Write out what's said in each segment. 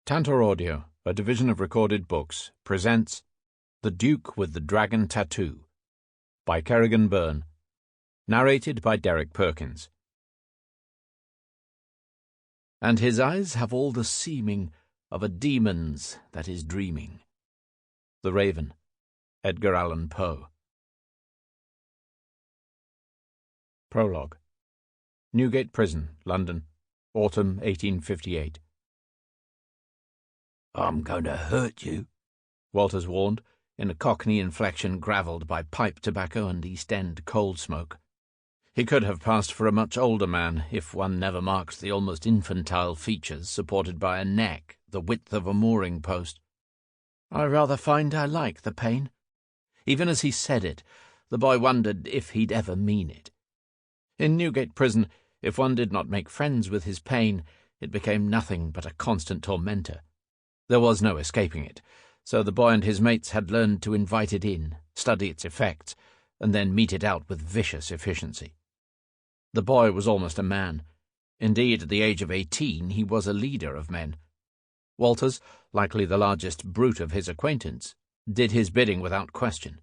Tantor Audio, a division of Recorded Books, presents The Duke with the Dragon Tattoo by Kerrigan Byrne, narrated by Perkins. And his eyes have all the seeming of a demon's that is dreaming. The Raven, Edgar Allan Poe. Prologue. Newgate Prison, London, autumn 1858. "I'm going to hurt you," Walters warned, in a Cockney inflection gravelled by pipe tobacco and East End coal smoke. He could have passed for a much older man if one never marked the almost infantile features supported by a neck the width of a mooring post. "I rather find I like the pain." Even as he said it, the boy wondered if he'd ever mean it. In Newgate Prison, if one did not make friends with his pain, it became nothing but a constant tormentor. There was no escaping it, so the boy and his mates had learned to invite it in, study its effects, and then mete it out with vicious efficiency. The boy was almost a man. Indeed, at the age of 18, he was a leader of men. Walters, likely the largest brute of his acquaintance, did his bidding without question.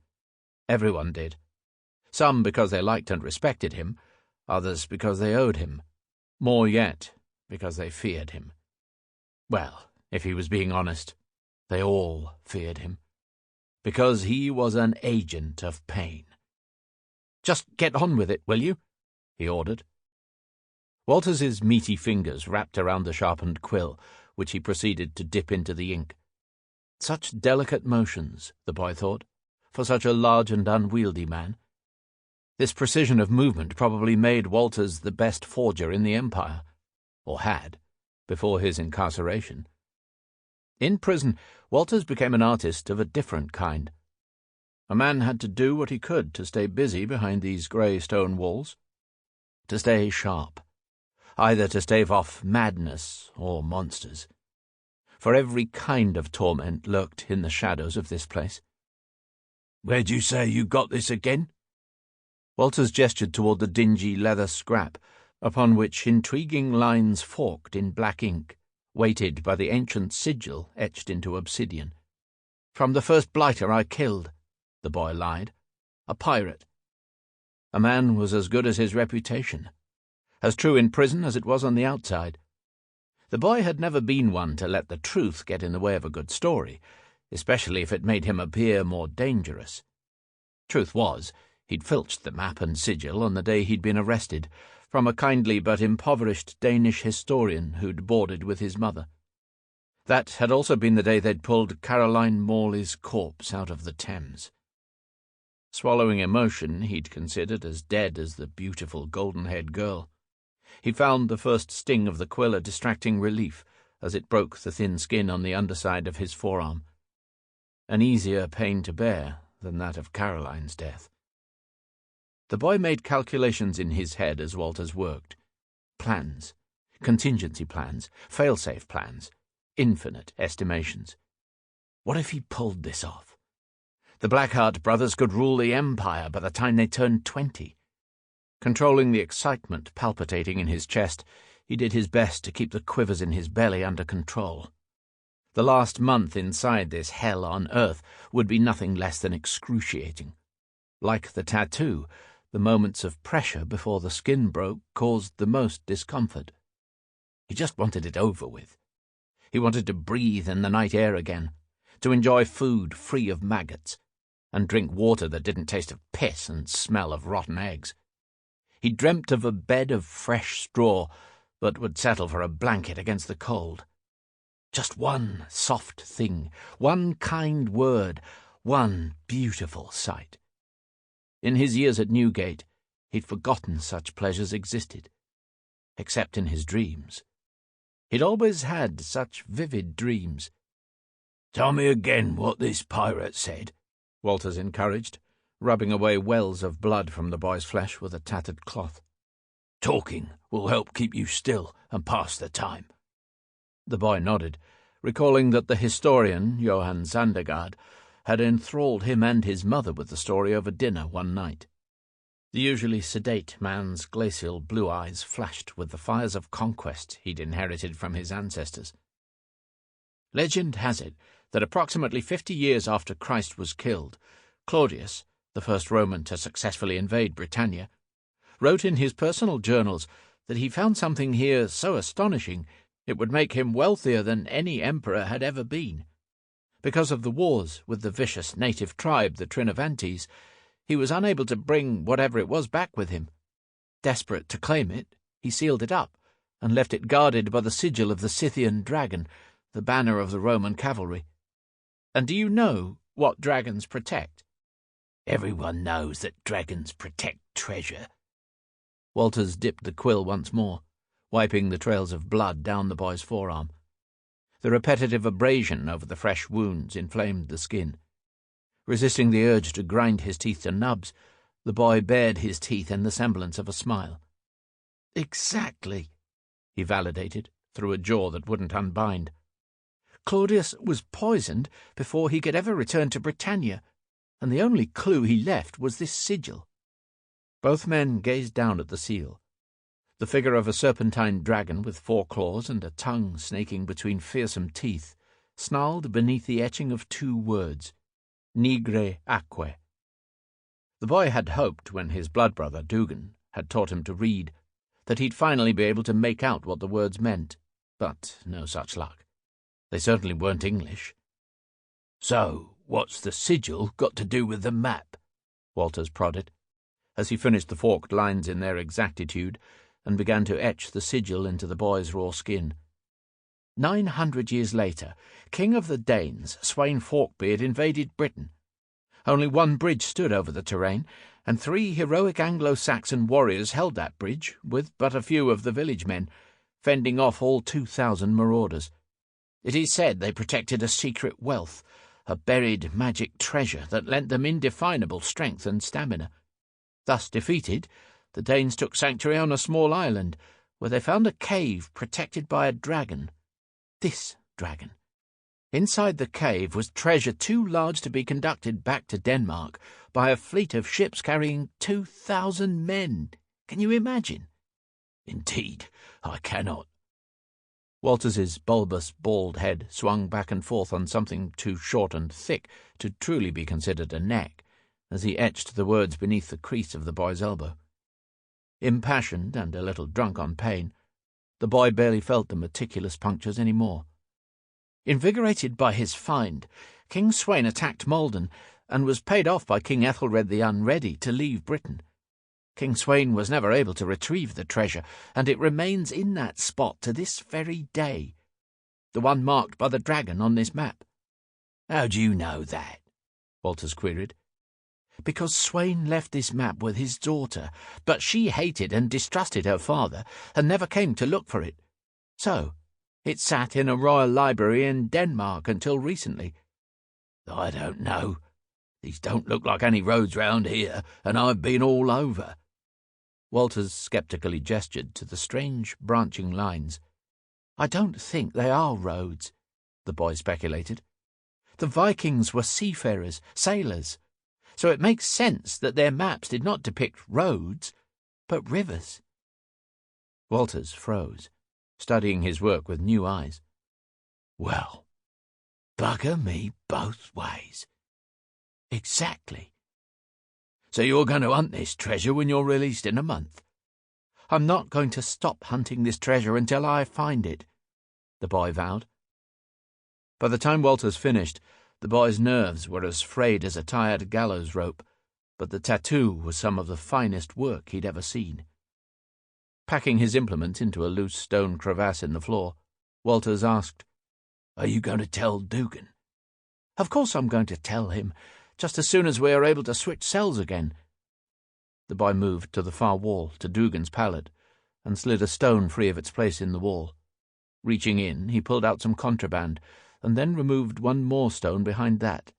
Everyone did. Some because they liked and respected him, others because they owed him, more yet because they feared him. Well, if he was being honest, they all feared him, because he was an agent of pain. "Just get on with it, will you?" he ordered. Walters's meaty fingers wrapped around the sharpened quill, which he proceeded to dip into the ink. Such delicate motions, the boy thought, for such a large and unwieldy man. This precision of movement probably made Walters the best forger in the Empire, or had, before his incarceration. In prison, Walters became an artist of a different kind. A man had to do what he could to stay busy behind these grey stone walls, to stay sharp, either to stave off madness or monsters. For every kind of torment lurked in the shadows of this place. "Where'd you say you got this again?" Walters gestured toward the dingy leather scrap, upon which intriguing lines forked in black ink, weighted by the ancient sigil etched into obsidian. "From the first blighter I killed," the boy lied. "A pirate." A man was as good as his reputation, as true in prison as it was on the outside. The boy had never been one to let the truth get in the way of a good story, especially if it made him appear more dangerous. Truth was, he'd filched the map and sigil on the day he'd been arrested, from a kindly but impoverished Danish historian who'd boarded with his mother. That had also been the day they'd pulled Caroline Morley's corpse out of the Thames. Swallowing emotion he'd considered as dead as the beautiful golden-haired girl, he found the first sting of the quill a distracting relief as it broke the thin skin on the underside of his forearm. An easier pain to bear than that of Caroline's death. The boy made calculations in his head as Walters worked. Plans, contingency plans, fail-safe plans, infinite estimations. What if he pulled this off? The Blackheart brothers could rule the Empire by the time they turned 20. Controlling the excitement palpitating in his chest, he did his best to keep the quivers in his belly under control. The last month inside this hell on earth would be nothing less than excruciating. Like the tattoo, the moments of pressure before the skin broke caused the most discomfort. He just wanted it over with. He wanted to breathe in the night air again, to enjoy food free of maggots, and drink water that didn't taste of piss and smell of rotten eggs. He dreamt of a bed of fresh straw, but would settle for a blanket against the cold. Just one soft thing, one kind word, one beautiful sight. In his years at Newgate, he'd forgotten such pleasures existed, except in his dreams. He'd always had such vivid dreams. "Tell me again what this pirate said," Walters encouraged, rubbing away wells of blood from the boy's flesh with a tattered cloth. "Talking will help keep you still and pass the time." The boy nodded, recalling that the historian, Johann Zandergaard, had enthralled him and his mother with the story over dinner one night. The usually sedate man's glacial blue eyes flashed with the fires of conquest he'd inherited from his ancestors. Legend has it that approximately 50 years after Christ was killed, Claudius, the first Roman to successfully invade Britannia, wrote in his personal journals that he found something here so astonishing it would make him wealthier than any emperor had ever been. Because of the wars with the vicious native tribe, the Trinovantes, he was unable to bring whatever it was back with him. Desperate to claim it, he sealed it up and left it guarded by the sigil of the Scythian dragon, the banner of the Roman cavalry. And do you know what dragons protect? Everyone knows that dragons protect treasure. Walters dipped the quill once more, wiping the trails of blood down the boy's forearm. The repetitive abrasion over the fresh wounds inflamed the skin. Resisting the urge to grind his teeth to nubs, the boy bared his teeth in the semblance of a smile. "Exactly," he validated, through a jaw that wouldn't unbind. "Claudius was poisoned before he could ever return to Britannia, and the only clue he left was this sigil." Both men gazed down at the seal. The figure of a serpentine dragon with 4 claws and a tongue snaking between fearsome teeth snarled beneath the etching of 2 words, Nigre Aquae. The boy had hoped, when his blood brother, Dugan, had taught him to read, that he'd finally be able to make out what the words meant, but no such luck. They certainly weren't English. "So, what's the sigil got to do with the map?" Walters prodded, as he finished the forked lines in their exactitude and began to etch the sigil into the boy's raw skin. 900 years later, King of the Danes, Sweyn Forkbeard, invaded Britain. Only one bridge stood over the terrain, and 3 heroic Anglo-Saxon warriors held that bridge, with but a few of the village men, fending off all 2,000 marauders. It is said they protected a secret wealth, a buried magic treasure that lent them indefinable strength and stamina. Thus defeated, the Danes took sanctuary on a small island, where they found a cave protected by a dragon. This dragon. Inside the cave was treasure too large to be conducted back to Denmark by a fleet of ships carrying 2,000 men. Can you imagine? "Indeed, I cannot." Walters's bulbous, bald head swung back and forth on something too short and thick to truly be considered a neck, as he etched the words beneath the crease of the boy's elbow. Impassioned and a little drunk on pain, the boy barely felt the meticulous punctures any more. Invigorated by his find, King Sweyn attacked Malden and was paid off by King Ethelred the Unready to leave Britain. King Sweyn was never able to retrieve the treasure, and it remains in that spot to this very day, the one marked by the dragon on this map. "How do you know that?" Walters queried. "Because Sweyn left this map with his daughter, but she hated and distrusted her father and never came to look for it. So it sat in a royal library in Denmark until recently." "I don't know. These don't look like any roads round here, and I've been all over." Walters sceptically gestured to the strange branching lines. "I don't think they are roads," the boy speculated. "The Vikings were seafarers, sailors, so it makes sense that their maps did not depict roads, but rivers." Walters froze, studying his work with new eyes. "Well, bugger me both ways." "Exactly." "So you're going to hunt this treasure when you're released in a month?" "I'm not going to stop hunting this treasure until I find it," the boy vowed. By the time Walters finished, the boy's nerves were as frayed as a tired gallows rope, but the tattoo was some of the finest work he'd ever seen. Packing his implement into a loose stone crevasse in the floor, Walters asked, "Are you going to tell Dugan?" "Of course I'm going to tell him, just as soon as we are able to switch cells again." The boy moved to the far wall, to Dugan's pallet, and slid a stone free of its place in the wall. Reaching in, he pulled out some contraband, and then removed one more stone behind that.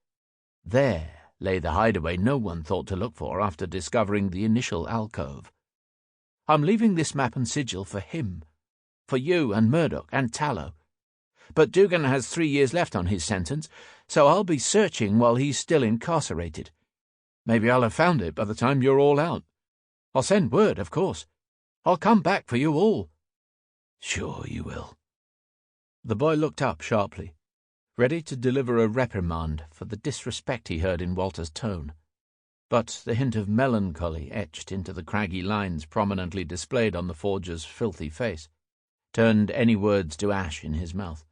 There lay the hideaway no one thought to look for after discovering the initial alcove. "I'm leaving this map and sigil for him, for you and Murdoch and Tallow. But Dugan has 3 years left on his sentence, so I'll be searching while he's still incarcerated. Maybe I'll have found it by the time you're all out. I'll send word, of course. I'll come back for you all." "Sure you will." The boy looked up sharply, ready to deliver a reprimand for the disrespect he heard in Walter's tone. But the hint of melancholy etched into the craggy lines prominently displayed on the forger's filthy face turned any words to ash in his mouth.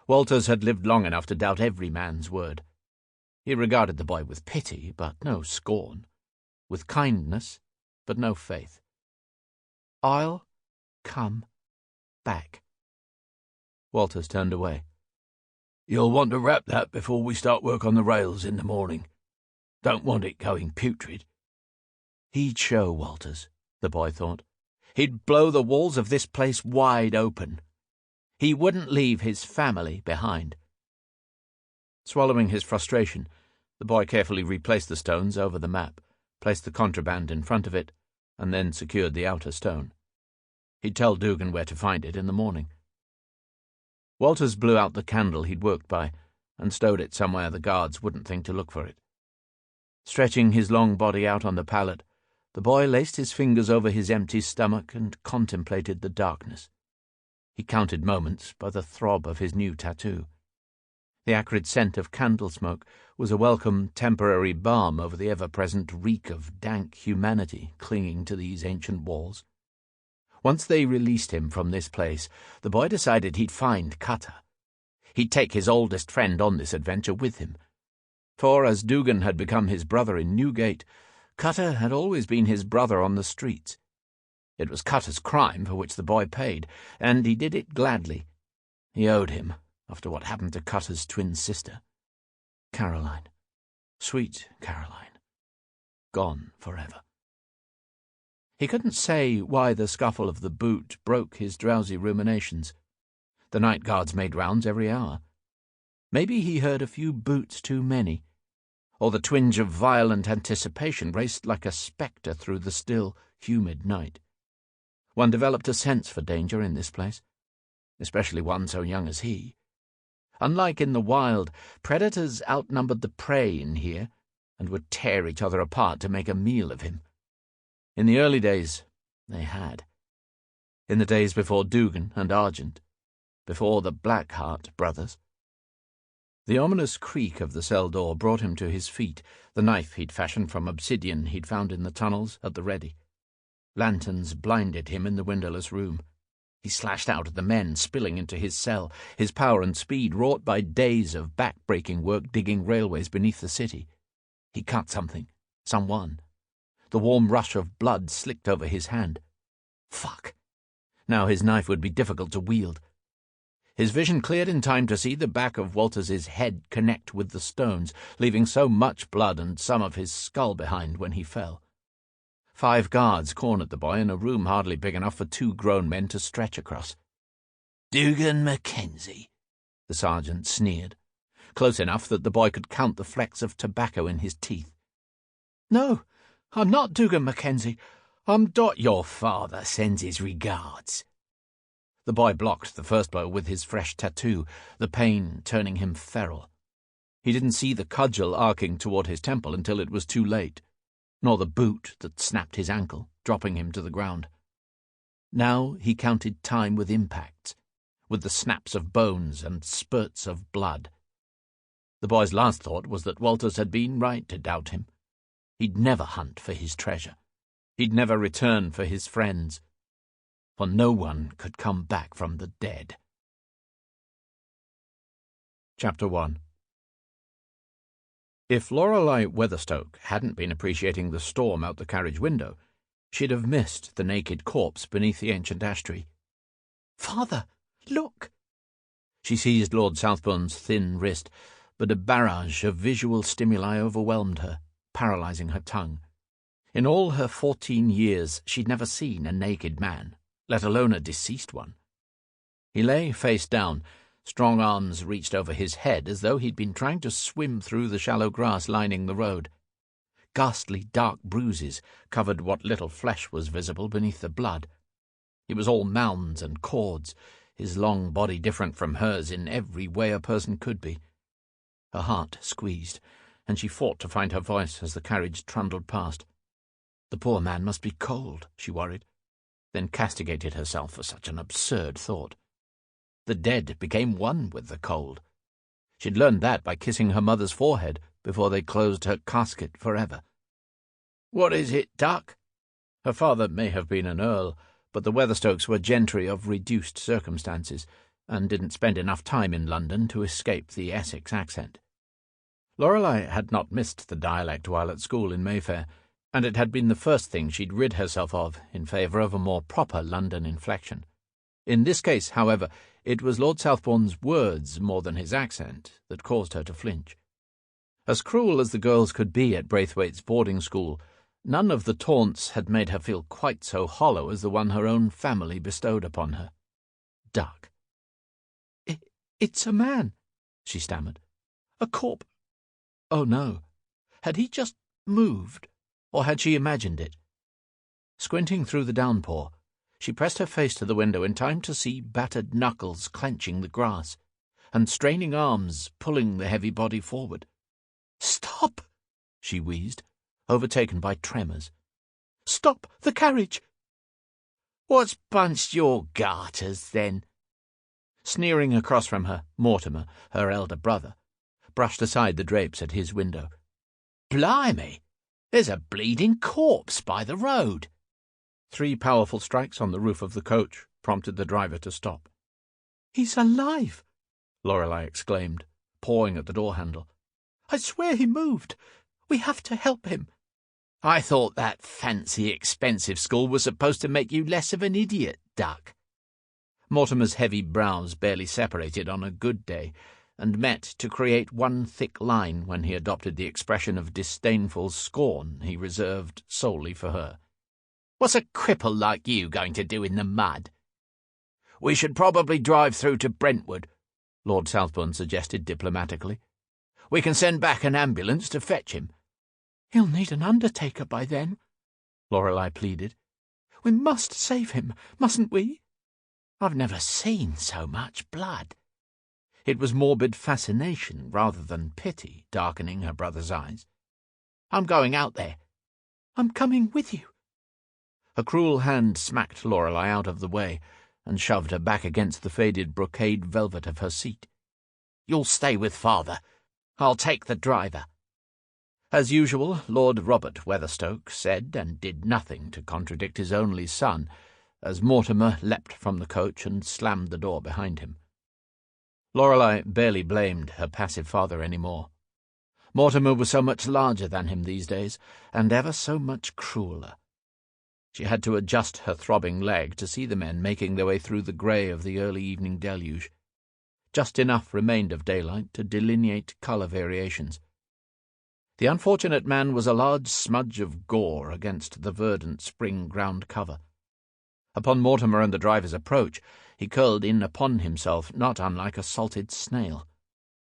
Walters had lived long enough to doubt every man's word. He regarded the boy with pity, but no scorn, with kindness, but no faith. "I'll come back." Walters turned away. "You'll want to wrap that before we start work on the rails in the morning. Don't want it going putrid." He'd show Walters, the boy thought. He'd blow the walls of this place wide open. He wouldn't leave his family behind. Swallowing his frustration, the boy carefully replaced the stones over the map, placed the contraband in front of it, and then secured the outer stone. He'd tell Dugan where to find it in the morning. Walters blew out the candle he'd worked by and stowed it somewhere the guards wouldn't think to look for it. Stretching his long body out on the pallet, the boy laced his fingers over his empty stomach and contemplated the darkness. He counted moments by the throb of his new tattoo. The acrid scent of candle smoke was a welcome temporary balm over the ever-present reek of dank humanity clinging to these ancient walls. Once they released him from this place, the boy decided he'd find Cutter. He'd take his oldest friend on this adventure with him. For, as Dugan had become his brother in Newgate, Cutter had always been his brother on the streets. It was Cutter's crime for which the boy paid, and he did it gladly. He owed him, after what happened to Cutter's twin sister. Caroline. Sweet Caroline. Gone forever. He couldn't say why the scuffle of the boot broke his drowsy ruminations. The night guards made rounds every hour. Maybe he heard a few boots too many, or the twinge of violent anticipation raced like a spectre through the still, humid night. One developed a sense for danger in this place, especially one so young as he. Unlike in the wild, predators outnumbered the prey in here and would tear each other apart to make a meal of him. In the early days, they had. In the days before Dugan and Argent, before the Blackheart brothers. The ominous creak of the cell door brought him to his feet, the knife he'd fashioned from obsidian he'd found in the tunnels at the ready. Lanterns blinded him in the windowless room. He slashed out at the men spilling into his cell, his power and speed wrought by days of back-breaking work digging railways beneath the city. He cut something, someone. The warm rush of blood slicked over his hand. Fuck! Now his knife would be difficult to wield. His vision cleared in time to see the back of Walters's head connect with the stones, leaving so much blood and some of his skull behind when he fell. 5 guards cornered the boy in a room hardly big enough for 2 grown men to stretch across. "Dugan Mackenzie," the sergeant sneered, close enough that the boy could count the flecks of tobacco in his teeth. "No, I'm not Dugan Mackenzie. I'm Your father sends his regards." The boy blocked the first blow with his fresh tattoo, the pain turning him feral. He didn't see the cudgel arcing toward his temple until it was too late, nor the boot that snapped his ankle, dropping him to the ground. Now he counted time with impacts, with the snaps of bones and spurts of blood. The boy's last thought was that Walters had been right to doubt him. He'd never hunt for his treasure. He'd never return for his friends. For no one could come back from the dead. Chapter 1. If Lorelei Weatherstoke hadn't been appreciating the storm out the carriage window, she'd have missed the naked corpse beneath the ancient ash tree. "Father, look!" She seized Lord Southbourne's thin wrist, but a barrage of visual stimuli overwhelmed her, paralyzing her tongue. In all her 14 years, she'd never seen a naked man, let alone a deceased one. He lay face down, strong arms reached over his head as though he'd been trying to swim through the shallow grass lining the road. Ghastly dark bruises covered what little flesh was visible beneath the blood. He was all mounds and cords, his long body different from hers in every way a person could be. Her heart squeezed, and she fought to find her voice as the carriage trundled past. The poor man must be cold, she worried, then castigated herself for such an absurd thought. The dead became one with the cold. She'd learned that by kissing her mother's forehead before they closed her casket forever. "What is it, Duck?" Her father may have been an earl, but the Weatherstokes were gentry of reduced circumstances, and didn't spend enough time in London to escape the Essex accent. Lorelei had not missed the dialect while at school in Mayfair, and it had been the first thing she'd rid herself of in favour of a more proper London inflection. In this case, however, it was Lord Southbourne's words more than his accent that caused her to flinch. As cruel as the girls could be at Braithwaite's boarding school, none of the taunts had made her feel quite so hollow as the one her own family bestowed upon her. Duck. It's a man," she stammered. "A corp. Oh, no. Had he just moved, or had she imagined it?" Squinting through the downpour, she pressed her face to the window in time to see battered knuckles clenching the grass, and straining arms pulling the heavy body forward. "Stop!" she wheezed, overtaken by tremors. "Stop the carriage!" "What's bunched your garters, then?" Sneering across from her, Mortimer, her elder brother, brushed aside the drapes at his window. "Blimey! There's a bleeding corpse by the road." 3 powerful strikes on the roof of the coach prompted the driver to stop. "He's alive!" Lorelei exclaimed, pawing at the door-handle. "I swear he moved. We have to help him." "I thought that fancy, expensive school was supposed to make you less of an idiot, Duck." Mortimer's heavy brows barely separated on a good day, and met to create one thick line when he adopted the expression of disdainful scorn he reserved solely for her. "What's a cripple like you going to do in the mud?" "We should probably drive through to Brentwood," Lord Southbourne suggested diplomatically. "We can send back an ambulance to fetch him." "He'll need an undertaker by then," Lorelei pleaded. "We must save him, mustn't we?" "I've never seen so much blood." It was morbid fascination rather than pity darkening her brother's eyes. "I'm going out there." "I'm coming with you." A cruel hand smacked Lorelei out of the way and shoved her back against the faded brocade velvet of her seat. "You'll stay with father. I'll take the driver." As usual, Lord Robert Weatherstoke said and did nothing to contradict his only son, as Mortimer leapt from the coach and slammed the door behind him. Lorelei barely blamed her passive father any more. Mortimer was so much larger than him these days, and ever so much crueler. She had to adjust her throbbing leg to see the men making their way through the grey of the early evening deluge. Just enough remained of daylight to delineate colour variations. The unfortunate man was a large smudge of gore against the verdant spring ground cover. Upon Mortimer and the driver's approach, he curled in upon himself not unlike a salted snail,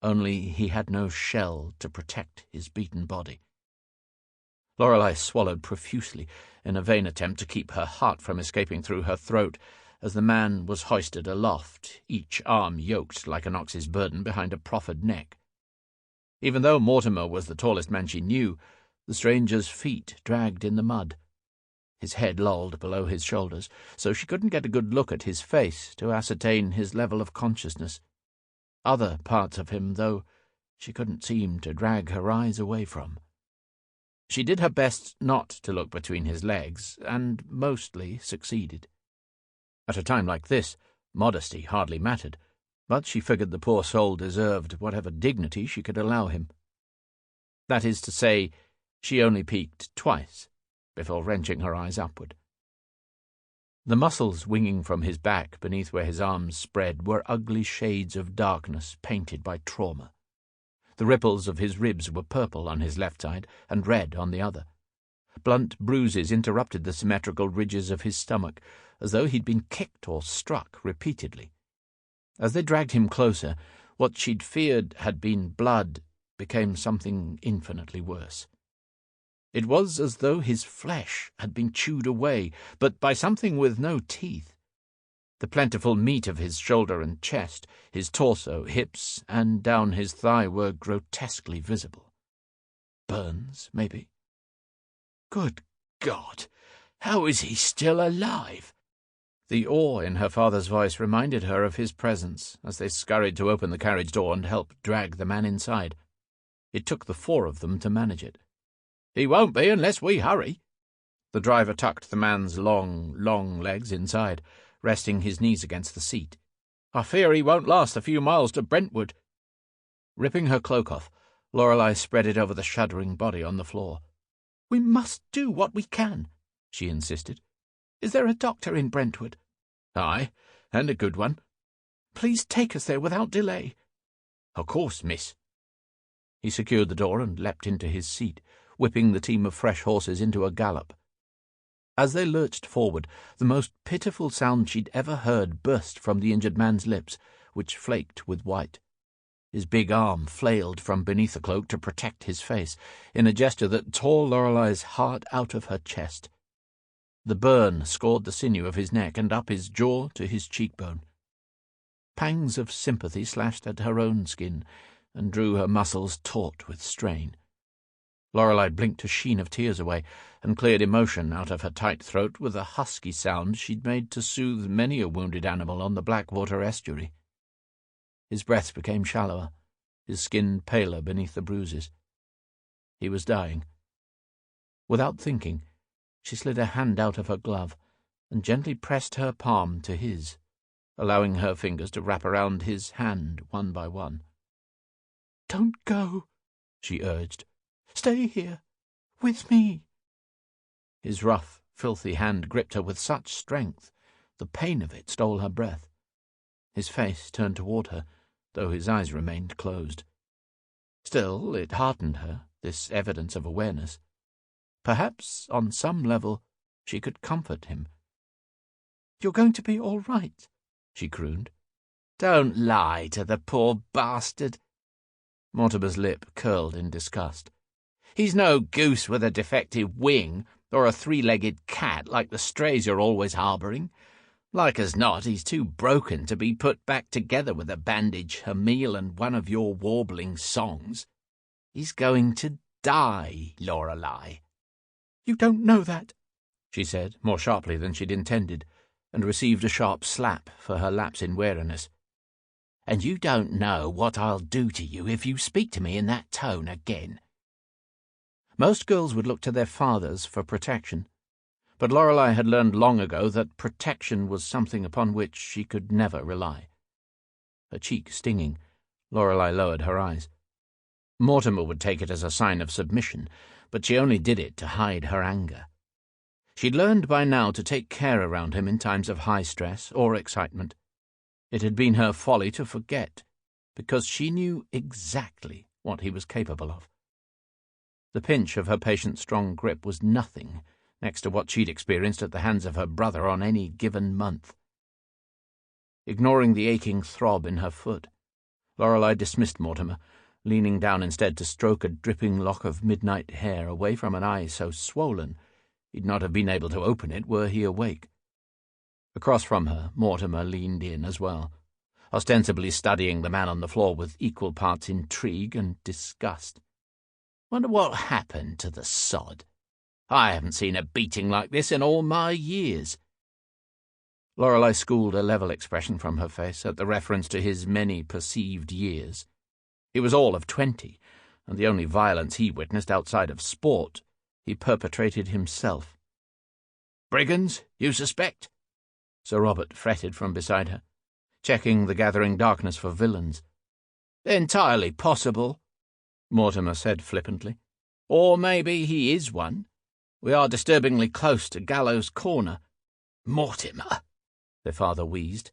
only he had no shell to protect his beaten body. Lorelei swallowed profusely in a vain attempt to keep her heart from escaping through her throat as the man was hoisted aloft, each arm yoked like an ox's burden behind a proffered neck. Even though Mortimer was the tallest man she knew, the stranger's feet dragged in the mud. His head lolled below his shoulders, so she couldn't get a good look at his face to ascertain his level of consciousness. Other parts of him, though, she couldn't seem to drag her eyes away from. She did her best not to look between his legs, and mostly succeeded. At a time like this, modesty hardly mattered, but she figured the poor soul deserved whatever dignity she could allow him. That is to say, she only peeked twice before wrenching her eyes upward. The muscles winging from his back beneath where his arms spread were ugly shades of darkness painted by trauma. The ripples of his ribs were purple on his left side and red on the other. Blunt bruises interrupted the symmetrical ridges of his stomach, as though he'd been kicked or struck repeatedly. As they dragged him closer, what she'd feared had been blood became something infinitely worse. It was as though his flesh had been chewed away, but by something with no teeth. The plentiful meat of his shoulder and chest, his torso, hips, and down his thigh were grotesquely visible. Burns, maybe. Good God! How is he still alive? The awe in her father's voice reminded her of his presence as they scurried to open the carriage door and help drag the man inside. It took the four of them to manage it. "He won't be unless we hurry." The driver tucked the man's long legs inside, resting his knees against the seat. "I fear he won't last a few miles to Brentwood." Ripping her cloak off, Lorelei spread it over the shuddering body on the floor. "We must do what we can," she insisted. "Is there a doctor in Brentwood?" "Aye, and a good one." "Please take us there without delay." "Of course, miss." He secured the door and leapt into his seat, whipping the team of fresh horses into a gallop. As they lurched forward, the most pitiful sound she'd ever heard burst from the injured man's lips, which flaked with white. His big arm flailed from beneath the cloak to protect his face, in a gesture that tore Lorelei's heart out of her chest. The burn scored the sinew of his neck and up his jaw to his cheekbone. Pangs of sympathy slashed at her own skin and drew her muscles taut with strain. Lorelei blinked a sheen of tears away and cleared emotion out of her tight throat with a husky sound she'd made to soothe many a wounded animal on the Blackwater estuary. His breath became shallower, his skin paler beneath the bruises. He was dying. Without thinking, she slid a hand out of her glove and gently pressed her palm to his, allowing her fingers to wrap around his hand one by one. "Don't go," she urged. "Stay here, with me." His rough, filthy hand gripped her with such strength, the pain of it stole her breath. His face turned toward her, though his eyes remained closed. Still, it heartened her, this evidence of awareness. Perhaps, on some level, she could comfort him. "You're going to be all right," she crooned. "Don't lie to the poor bastard." Mortimer's lip curled in disgust. "He's no goose with a defective wing, or a three-legged cat like the strays you're always harbouring. Like as not, he's too broken to be put back together with a bandage, a meal, and one of your warbling songs. He's going to die, Lorelei." "You don't know that," she said, more sharply than she'd intended, and received a sharp slap for her lapse in wariness. "And you don't know what I'll do to you if you speak to me in that tone again." Most girls would look to their fathers for protection, but Lorelei had learned long ago that protection was something upon which she could never rely. Her cheek stinging, Lorelei lowered her eyes. Mortimer would take it as a sign of submission, but she only did it to hide her anger. She'd learned by now to take care around him in times of high stress or excitement. It had been her folly to forget, because she knew exactly what he was capable of. The pinch of her patient's strong grip was nothing next to what she'd experienced at the hands of her brother on any given month. Ignoring the aching throb in her foot, Lorelei dismissed Mortimer, leaning down instead to stroke a dripping lock of midnight hair away from an eye so swollen he'd not have been able to open it were he awake. Across from her, Mortimer leaned in as well, ostensibly studying the man on the floor with equal parts intrigue and disgust. "Wonder what happened to the sod. I haven't seen a beating like this in all my years." Lorelei schooled a level expression from her face at the reference to his many perceived years. He was all of 20, and the only violence he witnessed outside of sport he perpetrated himself. "Brigands, you suspect?" Sir Robert fretted from beside her, checking the gathering darkness for villains. "Entirely possible," Mortimer said flippantly. "Or maybe he is one. We are disturbingly close to Gallows Corner." "Mortimer," their father wheezed,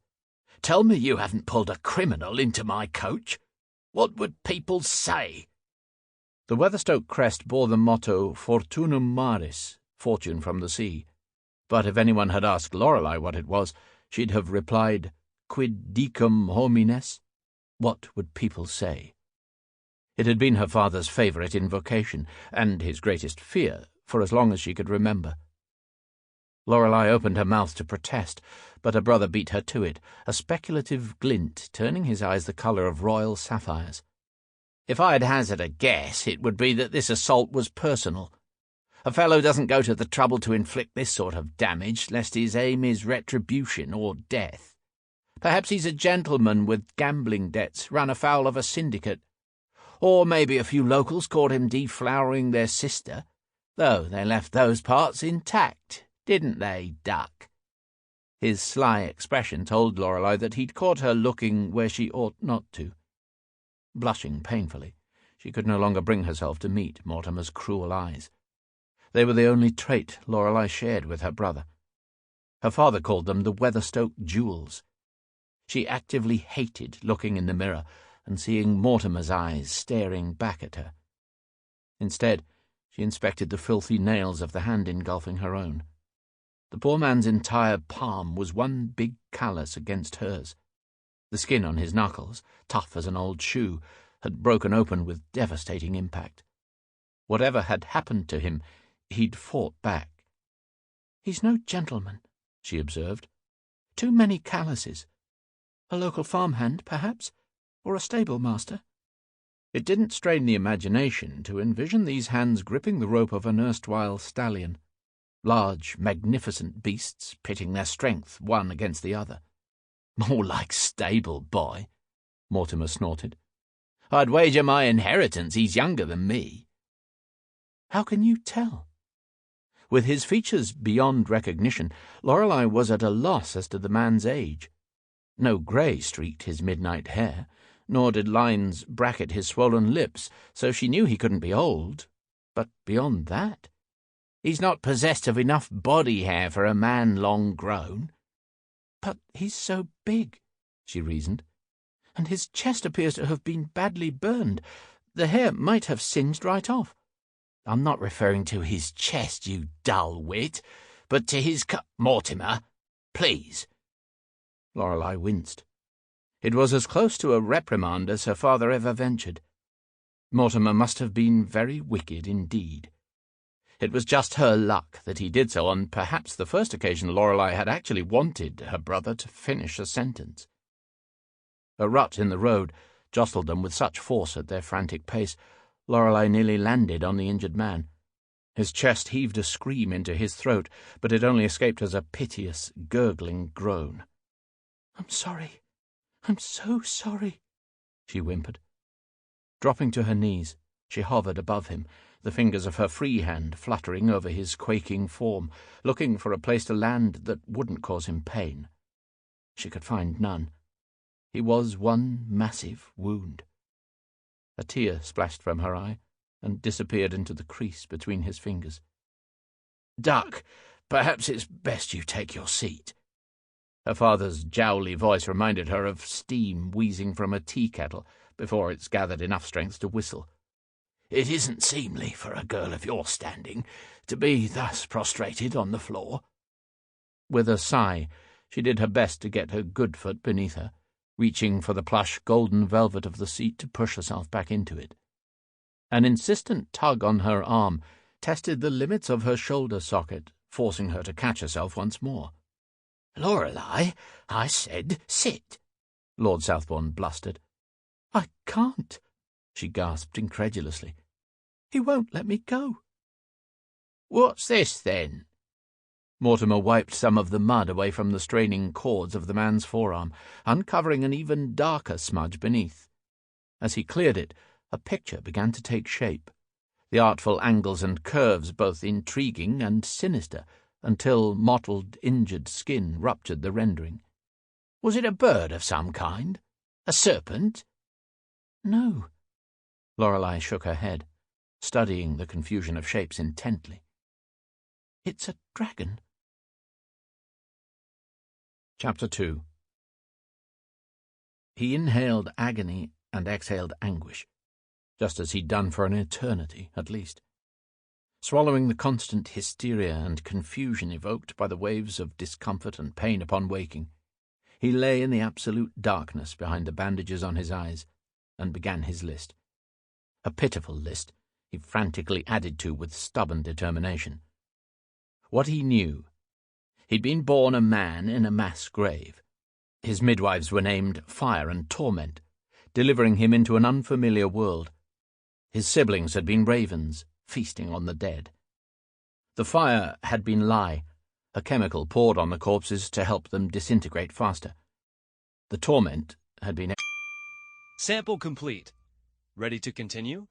"tell me you haven't pulled a criminal into my coach. What would people say?" The Weatherstoke crest bore the motto Fortunum Maris, fortune from the sea, but if anyone had asked Lorelei what it was, she'd have replied, Quid dicam homines? What would people say? It had been her father's favourite invocation, and his greatest fear, for as long as she could remember. Lorelei opened her mouth to protest, but her brother beat her to it, a speculative glint turning his eyes the colour of royal sapphires. "If I'd hazard a guess, it would be that this assault was personal. A fellow doesn't go to the trouble to inflict this sort of damage lest his aim is retribution or death. Perhaps he's a gentleman with gambling debts run afoul of a syndicate. Or maybe a few locals caught him deflowering their sister, though they left those parts intact, didn't they, Duck?" His sly expression told Lorelei that he'd caught her looking where she ought not to. Blushing painfully, she could no longer bring herself to meet Mortimer's cruel eyes. They were the only trait Lorelei shared with her brother. Her father called them the Weatherstoke jewels. She actively hated looking in the mirror and seeing Mortimer's eyes staring back at her. Instead, she inspected the filthy nails of the hand engulfing her own. The poor man's entire palm was one big callus against hers. The skin on his knuckles, tough as an old shoe, had broken open with devastating impact. Whatever had happened to him, he'd fought back. "He's no gentleman," she observed. "Too many calluses. A local farmhand, perhaps, or a stable-master." It didn't strain the imagination to envision these hands gripping the rope of an erstwhile stallion. Large, magnificent beasts pitting their strength one against the other. "More like stable boy," Mortimer snorted. "I'd wager my inheritance he's younger than me." "How can you tell?" With his features beyond recognition, Lorelei was at a loss as to the man's age. No grey streaked his midnight hair, nor did lines bracket his swollen lips, so she knew he couldn't be old. But beyond that, he's not possessed of enough body hair for a man long grown. "But he's so big," she reasoned, "and his chest appears to have been badly burned. The hair might have singed right off." "I'm not referring to his chest, you dull wit, but to his Mortimer, please." Lorelei winced. It was as close to a reprimand as her father ever ventured. Mortimer must have been very wicked indeed. It was just her luck that he did so on perhaps the first occasion Lorelei had actually wanted her brother to finish a sentence. A rut in the road jostled them with such force at their frantic pace, Lorelei nearly landed on the injured man. His chest heaved a scream into his throat, but it only escaped as a piteous, gurgling groan. "I'm sorry. I'm so sorry," she whimpered. Dropping to her knees, she hovered above him, the fingers of her free hand fluttering over his quaking form, looking for a place to land that wouldn't cause him pain. She could find none. He was one massive wound. A tear splashed from her eye and disappeared into the crease between his fingers. "Duck, perhaps it's best you take your seat." Her father's jowly voice reminded her of steam wheezing from a tea kettle before it's gathered enough strength to whistle. "It isn't seemly for a girl of your standing to be thus prostrated on the floor." With a sigh, she did her best to get her good foot beneath her, reaching for the plush golden velvet of the seat to push herself back into it. An insistent tug on her arm tested the limits of her shoulder socket, forcing her to catch herself once more. "Lorelei, I said sit," Lord Southbourne blustered. "I can't," she gasped incredulously. "He won't let me go." "What's this, then?" Mortimer wiped some of the mud away from the straining cords of the man's forearm, uncovering an even darker smudge beneath. As he cleared it, a picture began to take shape, the artful angles and curves both intriguing and sinister, until mottled, injured skin ruptured the rendering. "Was it a bird of some kind? A serpent?" "No." Lorelei shook her head, studying the confusion of shapes intently. "It's a dragon." Chapter 2. He inhaled agony and exhaled anguish, just as he'd done for an eternity, at least. Swallowing the constant hysteria and confusion evoked by the waves of discomfort and pain upon waking, he lay in the absolute darkness behind the bandages on his eyes and began his list. A pitiful list he frantically added to with stubborn determination. What he knew: he'd been born a man in a mass grave. His midwives were named Fire and Torment, delivering him into an unfamiliar world. His siblings had been ravens, feasting on the dead. The fire had been lye, a chemical poured on the corpses to help them disintegrate faster. The torment had been... Sample complete. Ready to continue?